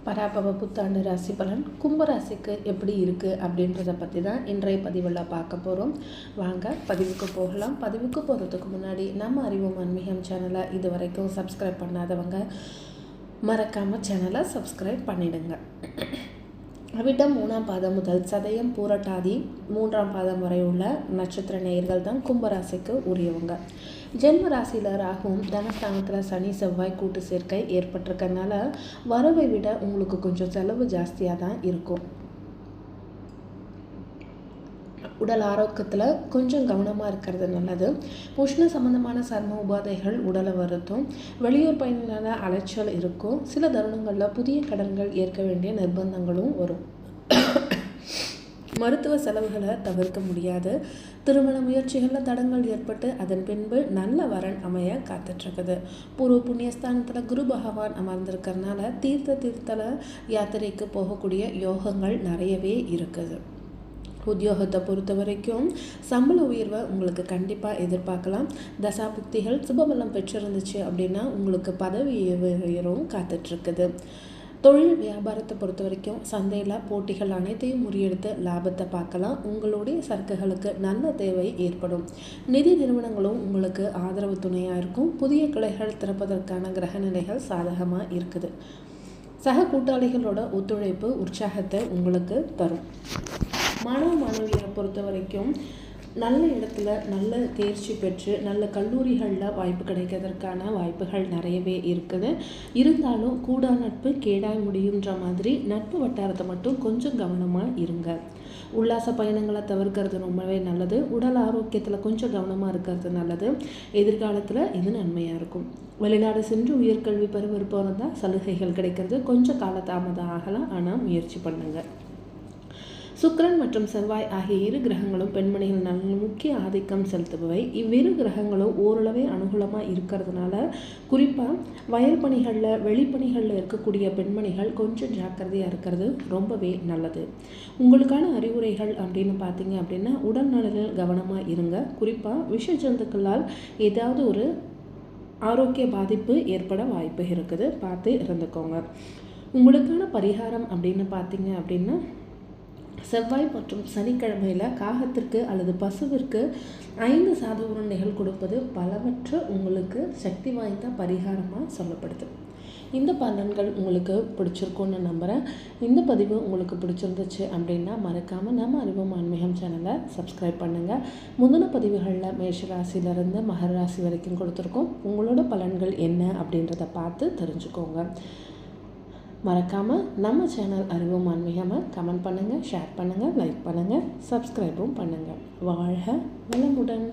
பராபவ புத்தாண்டு ராசி பலன் கும்பராசிக்கு எப்படி இருக்குது அப்படின்றத பற்றி தான் இன்றைய பதிவில் பார்க்க போகிறோம். வாங்க பதிவுக்கு போகலாம். பதிவுக்கு போகிறதுக்கு முன்னாடி நம்ம அறிவோம் ஆன்மீகம் சேனலை இது வரைக்கும் சப்ஸ்கிரைப் பண்ணாதவங்க மறக்காமல் சேனலை சப்ஸ்கிரைப் பண்ணிடுங்க. அவிட்டம் 3ஆம் பாதம் முதல் சதயம் பூரட்டாதி 3ஆம் பாதம் வரை உள்ள நட்சத்திர நேயர்கள் தான் கும்பராசிக்கு உரியவங்க. ஜென்ம ராசியில் ராகுவும் தனஸ்தானத்தில் சனி செவ்வாய் கூட்டு சேர்க்கை ஏற்பட்டிருக்கனால வரவை விட உங்களுக்கு கொஞ்சம் செலவு ஜாஸ்தியாக தான் இருக்கும். உடல் ஆரோக்கியத்தில் கொஞ்சம் கவனமாக இருக்கிறது நல்லது. உஷ்ண சம்பந்தமான சர்ம உபாதைகள் உடலை வருத்தும். வெளியூர் பயணிகளான அலைச்சல் இருக்கும். சில தருணங்களில் புதிய கடன்கள் ஏற்க வேண்டிய நிர்பந்தங்களும் வரும். மருத்துவ செலவுகளை தவிர்க்க முடியாது. திருமண முயற்சிகளில் தடங்கள் ஏற்பட்டு அதன் பின்பு நல்ல வரன் அமைய காத்துட்ருக்குது. பூர்வ புண்ணியஸ்தானத்தில் குரு பகவான் அமர்ந்திருக்கிறதுனால தீர்த்தல யாத்திரைக்கு போகக்கூடிய யோகங்கள் நிறையவே இருக்குது. உத்தியோகத்தை பொறுத்த வரைக்கும் சம்பள உயர்வை உங்களுக்கு கண்டிப்பாக எதிர்பார்க்கலாம். தசாபுக்திகள் சுபபலம் பெற்றிருந்துச்சு அப்படின்னா உங்களுக்கு பதவி உயரும் காத்துட்ருக்குது. தொழில் வியாபாரத்தை பொறுத்த வரைக்கும் சந்தையில் போட்டிகள் அனைத்தையும் முறியெடுத்து லாபத்தை பார்க்கலாம். உங்களுடைய சரக்குகளுக்கு நல்ல தேவை ஏற்படும். நிதி நிறுவனங்களும் உங்களுக்கு ஆதரவு துணையாக இருக்கும். புதிய கிளைகள் திறப்பதற்கான கிரகநிலைகள் சாதகமாக இருக்குது. சக கூட்டாளிகளோட ஒத்துழைப்பு உற்சாகத்தை உங்களுக்கு தரும். மாணவ மாணவியரை பொறுத்த வரைக்கும் நல்ல இடத்துல நல்ல தேர்ச்சி பெற்று நல்ல கல்லூரிகளில் வாய்ப்பு கிடைக்கிறதுக்கான வாய்ப்புகள் நிறையவே இருக்குது. இருந்தாலும் கூடா நட்பு கேடாய் முடியுன்ற மாதிரி நட்பு வட்டாரத்தை மட்டும் கொஞ்சம் கவனமாக இருங்க. உல்லாச பயணங்களை தவிர்க்கிறது ரொம்பவே நல்லது. உடல் ஆரோக்கியத்தில் கொஞ்சம் கவனமாக இருக்கிறது நல்லது. எதிர்காலத்தில் இது நன்மையாக இருக்கும். வெளிநாடு சென்று உயர்கல்வி பெற விருப்பம் இருந்தால் சலுகைகள் கிடைக்கிறது. கொஞ்சம் காலதாமதம் ஆகலாம், ஆனால் முயற்சி பண்ணுங்கள். சுக்கிரன் மற்றும் செவ்வாய் ஆகிய இரு கிரகங்களும் பெண்மணிகள் நல்ல முக்கிய ஆதிக்கம் செலுத்துபவை. இவ்விரு கிரகங்களும் ஓரளவே அனுகூலமாக இருக்கிறதுனால குறிப்பாக வயல் பணிகளில் வெளிப்பணிகளில் இருக்கக்கூடிய பெண்மணிகள் கொஞ்சம் ஜாக்கிரதையாக இருக்கிறது ரொம்பவே நல்லது. உங்களுக்கான அறிவுரைகள் அப்படின்னு பார்த்தீங்க அப்படின்னா உடல் நலனில் கவனமாக இருங்க. குறிப்பாக விஷ ஜந்துக்களால் ஏதாவது ஒரு ஆரோக்கிய பாதிப்பு ஏற்பட வாய்ப்பு இருக்குது, பார்த்து இருந்துக்கோங்க. உங்களுக்கான பரிகாரம் அப்படின்னு பார்த்தீங்க அப்படின்னா செவ்வாய் மற்றும் சனிக்கிழமையில் காகத்திற்கு அல்லது பசுவிற்கு 5 சாத உருண்டைகள் கொடுப்பது பலவற்ற உங்களுக்கு சக்தி வாய்ந்த பரிகாரமாக சொல்லப்படுது. இந்த பலன்கள் உங்களுக்கு பிடிச்சிருக்குன்னு நம்புகிறேன். இந்த பதிவு உங்களுக்கு பிடிச்சிருந்துச்சு அப்படின்னா மறக்காமல் நம்ம அறிவோம் ஆன்மீகம் சேனலை சப்ஸ்கிரைப் பண்ணுங்கள். முந்தின பதிவுகளில் மேஷராசியிலேருந்து மகர ராசி வரைக்கும் கொடுத்துருக்கோம். உங்களோட பலன்கள் என்ன அப்படின்றத பார்த்து தெரிஞ்சுக்கோங்க. மறக்காமல் நம்ம சேனல் அறிவோம் ஆன்மீகமாக கமெண்ட் பண்ணுங்கள், ஷேர் பண்ணுங்கள், லைக் பண்ணுங்கள், சப்ஸ்கிரைபும் பண்ணுங்கள். வாழ்க வளமுடன்.